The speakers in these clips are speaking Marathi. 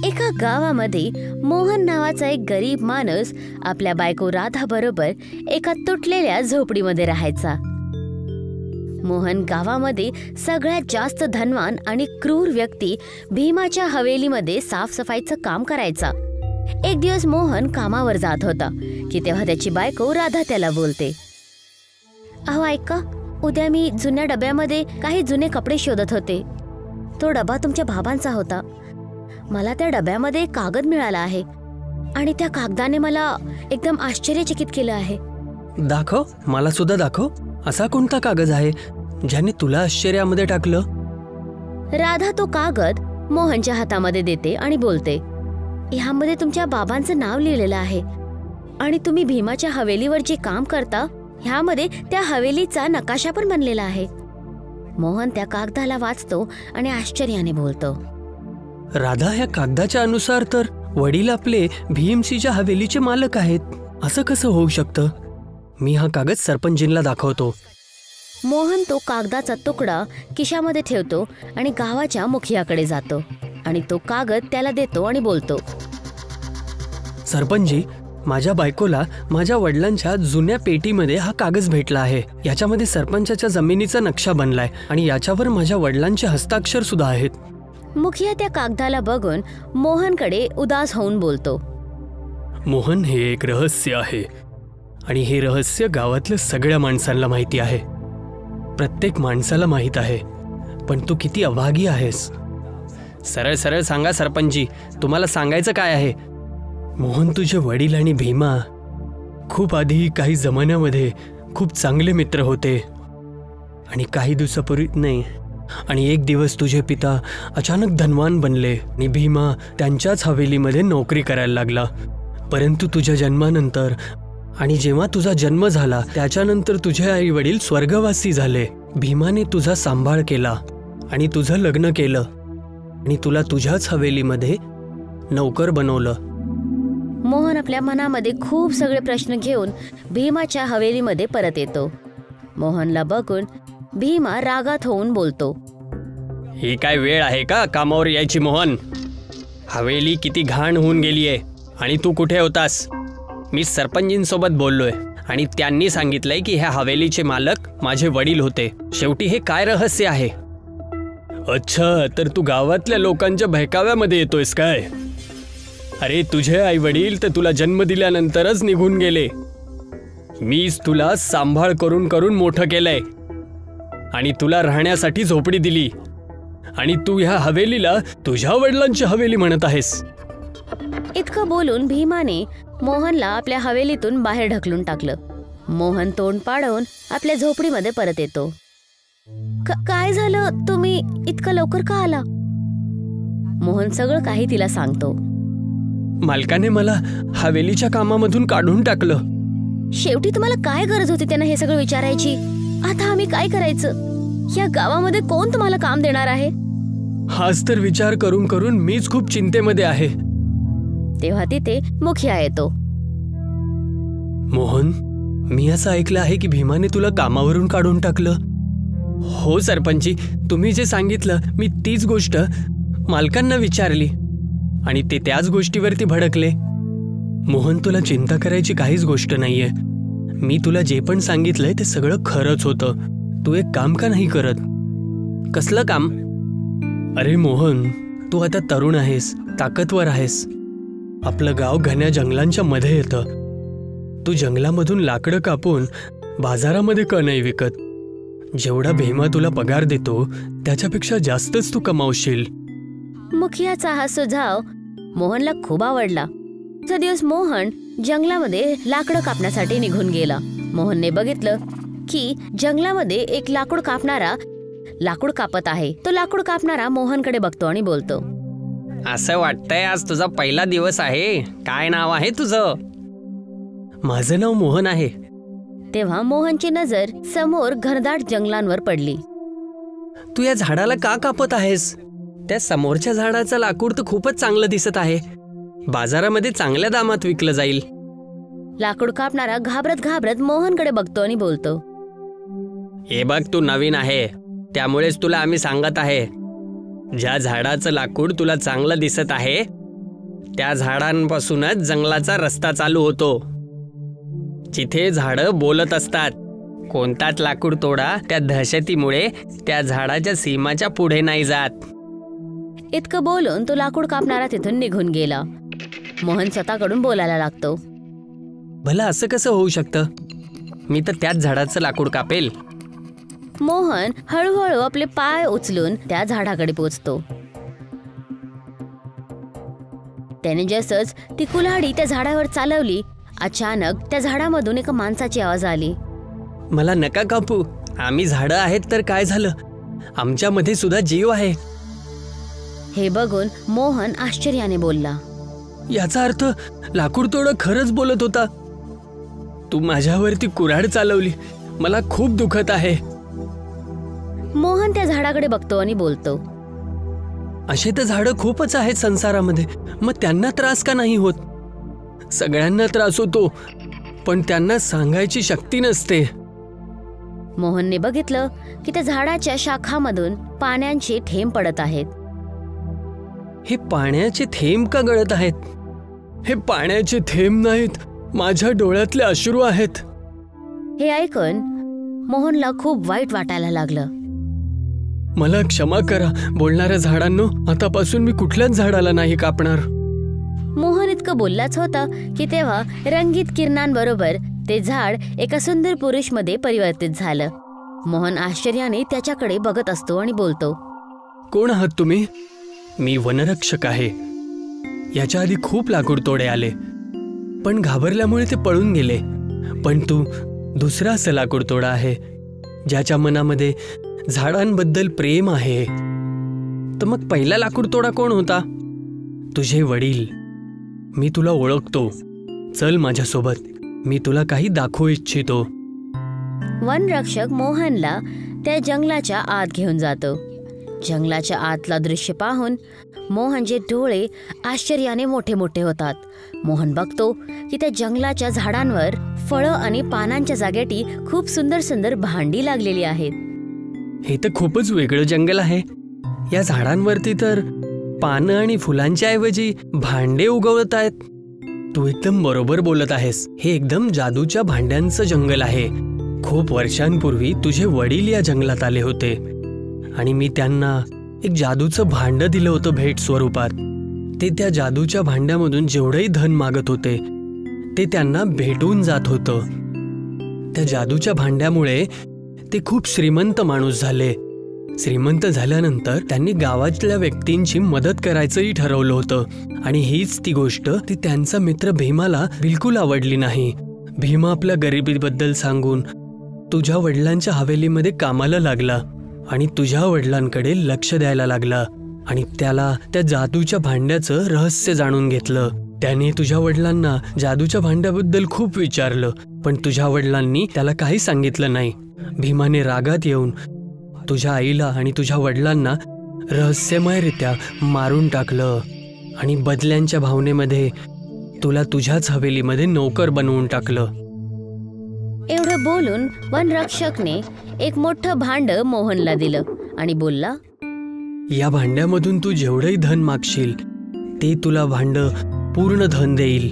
एका गावामध्ये मोहन नावाचा एक गरीब माणूस आपल्या बायको राधा बरोबर एका तुटलेल्या झोपडीमध्ये राहायचा. मोहन गावामध्ये सगळ्यात जास्त धनवान आणि क्रूर व्यक्ती भीमाच्या हवेलीमध्ये साफसफाईचं काम करायचा. एक दिवस मोहन कामावर जात होता की तेव्हा त्याची बायको राधा त्याला बोलते, अहो ऐका, उद्या मी जुन्या डब्यामध्ये काही जुने कपडे शोधत होते. तो डबा तुमच्या बाबांचा होता. मला त्या डब्यामध्ये एक कागद मिळाला आहे आणि त्या कागदाने मला एकदम आश्चर्यचकित केलं आहे. दाखव, मला सुद्धा दाखव. असा कोणता कागद आहे ज्याने तुला आश्चर्यामध्ये टाकलं? राधा तो कागद मोहनच्या हातामध्ये देते आणि बोलते, ह्यामध्ये तुमच्या बाबांचं नाव लिहिलेलं आहे आणि तुम्ही भीमाच्या हवेलीवर जे काम करता ह्यामध्ये त्या हवेलीचा नकाशा पण बनलेला आहे. मोहन त्या कागदाला वाचतो आणि आश्चर्याने बोलतो, राधा, ह्या कागदाच्या अनुसार तर वडील आपले भीमसिंहच्या हवेलीचे मालक आहेत. असं कसं होऊ शकतं? मी हा कागद सरपंचजींना दाखवतो. मोहन तो कागदाचा तुकडा खिशामध्ये ठेवतो आणि गावाच्या मुखियाकडे जातो आणि तो कागद त्याला देतो आणि बोलतो, सरपंचजी, माझ्या बायकोला माझ्या वडिलांच्या जुन्या पेटीमध्ये हा कागद भेटला आहे. याच्यामध्ये सरपंचाच्या जमिनीचा नक्षा बनलाय आणि याच्यावर माझ्या वडिलांचे हस्ताक्षर सुद्धा आहेत. मुखिया त्या कागदाला बघून मोहनकडे उदास होऊन बोलतो, मोहन, हे एक रहस्य आहे आणि हे रहस्य गावातल्या सगळ्या माणसांना माहिती आहे. प्रत्येक माणसाला माहित आहे, पण तू किती अभागी आहेस. सरळ सरळ सांगा सरपंचजी, तुम्हाला सांगायचं काय आहे? मोहन, तुझे वडील आणि भीमा खूप आधी काही जमान्यामध्ये खूप चांगले मित्र होते आणि काही दिवसापूर्वी नाही, आणि एक दिवस तुझे पिता अचानक धनवान बनले आणि भीमा त्यांच्याच हवेलीमध्ये नोकरी करायला लागला. परंतु तुझ्या जन्मानंतर आणि जेव्हा तुझा जन्म झाला त्याच्यानंतर तुझे आई वडील स्वर्गवासी झाले. भीमाने तुझा सांभाळ केला आणि तुझं लग्न केलं आणि तुला तुझ्याच हवेलीमध्ये नौकर बनवलं. मोहन आपल्या मनामध्ये खूप सगळे प्रश्न घेऊन भीमाच्या हवेलीमध्ये परत येतो. मोहनला बघून भीमा रागात होऊन बोलतो, ही काय वेळ आहे का कामावर यायची मोहन? हवेली किती घाण होऊन गेलीये आणि तू कुठे होतास? मी सरपंचींसोबत बोललोय आणि त्यांनी सांगितलंय की ह्या हवेलीचे मालक माझे वडील होते. शेवटी हे काय रहस्य आहे? अच्छा, तर तू गावातल्या लोकांच्या बहकाव्यामध्ये येतोयस काय? अरे, तुझे आई वडील तर तुला जन्म दिल्यानंतरच निघून गेले. मीच तुला सांभाळ करून करून मोठं केलंय आणि तुला राहण्यासाठी झोपडी दिली आणि तू ह्या हवेलीला तुझ्या वडिलांची हवेली म्हणत आहेस. इतकं बोलून भीमाने मोहनला आपल्या हवेलीतून बाहेर ढकलून टाकलं. मोहन तोंड पाडून आपल्या झोपडीमध्ये परत येतो. काय झालं? तुम्ही इतकं लवकर का आला? मोहन सगळं काही तिला सांगतो. मालकाने मला हवेलीच्या कामामधून काढून टाकलं. शेवटी तुम्हाला काय गरज होती त्यांना हे सगळं विचारायची? आता आम्ही काय करायचं? या गावामध्ये कोण तुम्हाला काम देणार आहे? हाच तर विचार करून करून मीच खूप चिंतेमध्ये आहे. तेव्हा तिथे मुखिया येतो. मोहन, मी असं ऐकलं आहे की भीमाने तुला कामावरून काढून टाकलं. हो सरपंची, तुम्ही जे सांगितलं मी तीच गोष्ट मालकांना विचारली आणि ते त्याच गोष्टीवरती भडकले. मोहन, तुला चिंता करायची काहीच गोष्ट नाहीये. मी तुला जे पण सांगितलंय ते सगळं खरंच होतं. तू एक काम का नाही करत? कसलं काम? अरे मोहन, तू आता तरुण आहेस, ताकदवर आहेस. आपलं गाव घन्या जंगलांच्या मध्ये येतं. तू जंगलामधून लाकडं कापून बाजारामध्ये का नाही विकत? जेवढा भीमा तुला पगार देतो त्याच्यापेक्षा जास्तच तू कमावशील. मुखियाचा हा सुझाव मोहनला खूप आवडला. तो दिवस मोहन जंगलामध्ये लाकडं कापण्यासाठी निघून गेला. मोहनने बघितलं की जंगलामध्ये एक लाकूड कापत आहे. तो लाकूड कापणारा मोहनकडे बघतो आणि बोलतो, असं वाटतंय आज तुझा पहिला दिवस आहे. काय नाव आहे तुझं? माझं नाव मोहन आहे. तेव्हा मोहनची नजर समोर घनदाट जंगलांवर पडली. तू या झाडाला का कापत आहेस? त्या समोरच्या झाडाचं लाकूड तर खूपच चांगलं दिसत आहे. बाजारामध्ये चांगल्या दामात विकलं जाईल. लाकूड कापणारा घाबरत घाबरत मोहनकडे बघतो आणि बोलतो, हे बघ, तू नवीन आहे त्यामुळेच तुला आम्ही सांगत आहे. ज्या झाडाचं लाकूड तुला चांगलं दिसत आहे त्या झाडांपासूनच जंगलाचा रस्ता चालू होतो, जिथे झाडं बोलत असतात. कोणताच लाकूड तोडा त्या दहशतीमुळे त्या झाडाच्या सीमाच्या पुढे नाही जात. इतकं बोलून तो लाकूड कापणारा तिथून निघून गेला. मोहन स्वतःकडून बोलायला लागतो. भला असं कसं होऊ शकतं? मी तर त्याच झाडाचं लाकूड कापेल. मोहन हळूहळू आपले पाय उचलून त्या झाडाकडे पोचतो. त्याने जसंच ती कुल्हाडी त्या झाडावर चालवली, अचानक त्या झाडामधून एका माणसाची आवाज आली. मला नका कापू, आम्ही झाडं आहेत तर काय झालं, आमच्यामध्ये सुद्धा जीव आहे. हे बघून मोहन आश्चर्याने बोलला. याचा अर्थ लाकूड तोडा खरंच बोलत होता. तू माझ्यावरती कुऱ्हाड चालवली, मला खूप दुखत आहे. मोहन त्या झाडाकडे बघतो आणि बोलतो. असे तर झाडं खूपच आहेत संसारामध्ये, मग त्यांना त्रास का नाही होत? सगळ्यांना त्रास होतो, पण त्यांना सांगायची शक्ती नसते. मोहनने बघितलं की त्या झाडाच्या शाखामधून पाण्याचे थेंब पडत आहेत. हे पाण्याचे थेंब का गळत आहेत? हे पाण्याचे थेंब नाहीत, माझ्या डोळ्यातले अश्रू आहेत. हे ऐकून मोहनला खूप वाईट वाटायला लागलं. मला क्षमा करा बोलणाऱ्या झाडांनो, आतापासून मी कुठल्याच झाडाला नाही कापणार. मोहन इतकं बोललाच होता की तेव्हा रंगीत किरणांबरोबर ते झाड एका सुंदर पुरुषमध्ये परिवर्तित झालं. मोहन आश्चर्याने त्याच्याकडे बघत असतो आणि बोलतो. कोण आहात तुम्ही? मी वनरक्षक आहे. याच्या आधी खूप लाकूड तोडे आले, पण घाबरल्यामुळे ते पळून गेले. पण तू दुसरा असं लाकूड तोडा आहे, ज्याच्या मनामध्ये झाडांबद्दल प्रेम आहे. तर मग पहिला लाकूड तोडा कोण होता? तुझे वडील. मी तुला ओळखतो, चल माझ्यासोबत, मी तुला काही दाखवू इच्छितो. वनरक्षक मोहनला त्या जंगलाच्या आत घेऊन जातो. जंगलाच्या आतला दृश्य पाहून मोहनचे डोळे आश्चर्याने मोठे मोठे होतात. मोहन बघतो की त्या जंगलाच्या झाडांवर फळं आणि पानांच्या जागेटी खूप सुंदर सुंदर भांडी लागलेली आहेत. हे तर खूपच वेगळं जंगल आहे. या झाडांवरती तर पानं आणि फुलांच्या ऐवजी भांडे उगवत आहेत. तू एकदम बरोबर बोलत आहेस. हे एकदम जादूच्या भांड्यांचं जंगल आहे. खूप वर्षांपूर्वी तुझे वडील या जंगलात आले होते आणि मी त्यांना एक जादूचं भांड दिलं होतं भेट स्वरूपात. ते त्या जादूच्या भांड्यामधून जेवढंही धन मागत होते ते त्यांना भेटून जात होतं. त्या जादूच्या भांड्यामुळे ते खूप श्रीमंत माणूस झाले. श्रीमंत झाल्यानंतर त्यांनी गावातल्या व्यक्तींची मदत करायचंही ठरवलं होतं. आणि हीच ती गोष्ट ती त्यांचा मित्र भीमाला बिलकुल आवडली नाही. भीमा आपल्या गरिबीबद्दल सांगून तुझ्या वडिलांच्या हवेलीमध्ये कामाला लागला आणि तुझ्या वडिलांकडे लक्ष द्यायला लागला आणि त्याला त्या जादूच्या भांड्याचं रहस्य जाणून घेतलं. त्याने तुझ्या वडिलांना जादूच्या भांड्याबद्दल खूप विचारलं, पण तुझ्या वडिलांनी त्याला काही सांगितलं नाही. भीमाने रागात येऊन तुझ्या आईला आणि तुझ्या वडिलांना रहस्यमयरित्या मारून टाकलं आणि बदल्यांच्या भावनेमध्ये तुला तुझ्याच हवेलीमध्ये नोकर बनवून टाकलं. एवढं बोलून वनरक्षकने एक मोठं भांड मोहनला दिलं आणि बोलला, या भांड्यामधून तू जेवढंही धन मागशील ते तुला भांड पूर्ण धन देईल.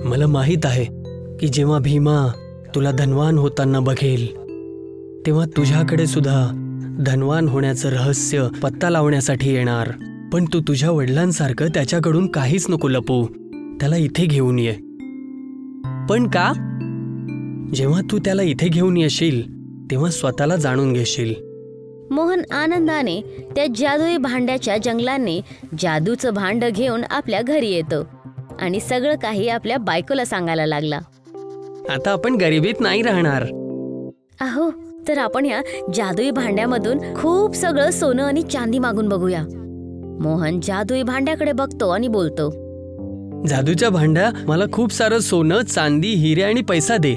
मला माहित आहे की जेव्हा भीमा तुला धनवान होताना बघेल तेव्हा तुझ्याकडे सुद्धा धनवान होण्याचं रहस्य पत्ता लावण्यासाठी येणार. पण तू तुझ्या वडिलांसारखं त्याच्याकडून काहीच नको लपू. त्याला इथे घेऊन ये. पण का? जेव्हा तू त्याला इथे घेऊन येशील तेव्हा स्वतःला जाणून घेशील. मोहन आनंदाने त्या जादुई भांड्याच्या जंगलाने जादूचं भांड घेऊन आपल्या घरी येतो आणि सगळं काही आपल्या बायकोला सांगायला लागला. आता आपण गरिबीत नाही राहणार. अहो, तर आपण या जादुई भांड्यामधून खूप सगळं सोनं आणि चांदी मागून बघूया. मोहन जादुई भांड्याकडे बघतो आणि बोलतो, जादूच्या भांड्या, मला खूप सारं सोनं, चांदी, हिरे आणि पैसा दे.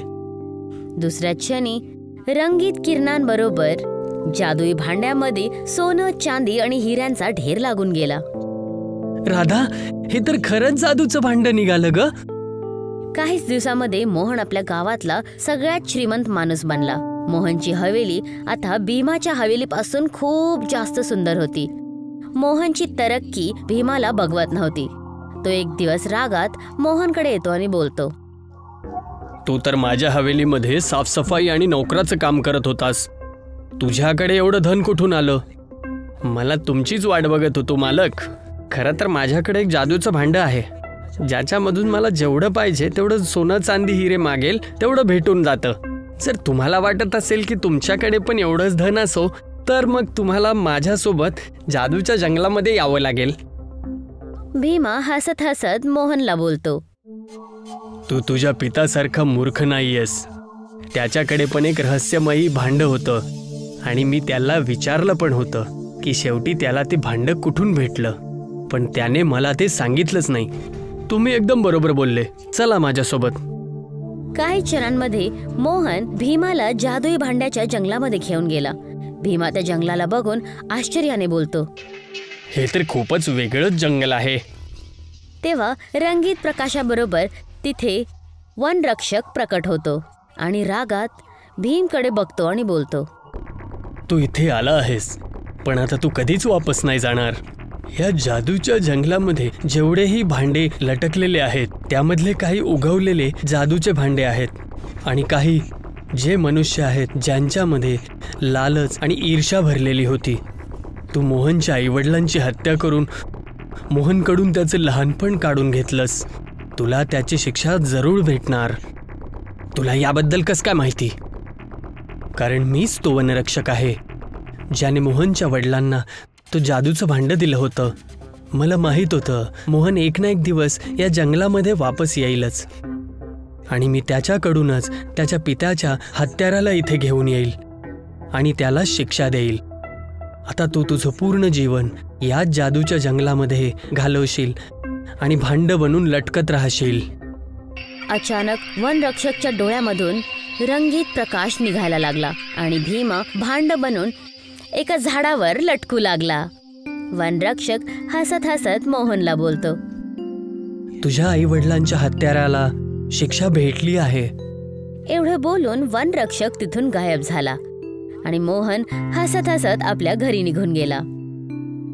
दुसऱ्या क्षणी रंगीत किरणांबरोबर जादुई भांड्यामध्ये सोनं, चांदी आणि हिऱ्यांचा ढेर लागून गेला. राधा, हे तर खरंच जादूचं भांड निघालं ग. काहीच दिवसामध्ये मोहन आपल्या गावातला सगळ्यात श्रीमंत माणूस बनला. मोहनची हवेली आता भीमाच्या हवेलीपासून खूप जास्त सुंदर होती. मोहनची तरक्की भीमाला बघवत नव्हती. तो एक दिवस रागात मोहनकडे येतो आणि बोलतो, तू तर माझ्या हवेलीमध्ये साफसफाई आणि नोकराचं काम करत होतास. तुझ्याकडे एवढं धन कुठून आलं? मला तुमचीच वाट बघत होतो मालक. खरं तर माझ्याकडे एक जादूचं भांडं आहे, ज्याच्यामधून मला जेवढं पाहिजे तेवढं सोनं चांदी हिरे मागेल तेवढं भेटून जातं. जर तुम्हाला वाटत असेल की तुमच्याकडे पण एवढंच धन असो, तर मग तुम्हाला माझ्यासोबत जादूच्या जंगलामध्ये यावं लागेल. भीमा हसत हसत मोहनला बोलतो, तू तुझ्या पितासारखा मूर्ख नाहीयेस. त्याच्याकडे पण एक रहस्यमयी भांडं होतं आणि मी त्याला विचारलं पण होतं की शेवटी त्याला ते भांडं कुठून भेटलं, पण त्याने मला ते सांगितलंच नाही. तुम्ही एकदम बरोबर बोलले. चला माझ्यासोबत. काही क्षणांमध्ये मोहन भीमाला जादुई भांड्याच्या जंगलामध्ये घेऊन गेला. भीमा त्या जंगलाला बघून आश्चर्याने बोलतो, हे तर खूपच वेगळंच जंगल आहे. तेव्हा रंगीत प्रकाशाबरोबर तिथे वनरक्षक प्रकट होतो आणि रागात भीमकडे बघतो आणि बोलतो, तू इथे आला आहेस, पण आता तू कधीच वापस नाही जाणार. या जादूच्या जंगलामध्ये जेवढेही भांडे लटकलेले आहेत त्यामधले काही उगवलेले जादूचे भांडे आहेत आणि काही जे मनुष्य आहेत ज्यांच्यामध्ये लालच आणि ईर्ष्या भरलेली होती. तू मोहनच्या आईवडिलांची हत्या करून मोहनकडून त्याचं लहानपण काढून घेतलंस. तुला त्याची शिक्षा जरूर भेटणार. तुला याबद्दल कसं काय माहिती? कारण मीच तो वनरक्षक आहे ज्याने मोहनच्या वडिलांना तो जादूचं भांडं दिलं होतं. मला माहीत होतं मोहन एक ना एक दिवस या जंगलामध्ये वापस येईलच आणि मी त्याच्याकडूनच त्याच्या पित्याच्या हत्याराला इथे घेऊन येईल आणि त्याला शिक्षा देईल. आता तू तुझं पूर्ण जीवन याच जादूच्या जंगलामध्ये घालवशील आणि भांडं बनून लटकत राहशील. अचानक वनरक्षकच्या डोळ्यामधून रंगीत प्रकाश निघायला लागला आणि भीमा भांड बनून एका झाडावर लटकू लागला. वनरक्षक हसत हसत मोहनला बोलतो, तुझ्या आई वडिलांच्या हत्याराला शिक्षा भेटली आहे. एवढं बोलून वनरक्षक तिथून गायब झाला आणि मोहन हसत हसत आपल्या घरी निघून गेला.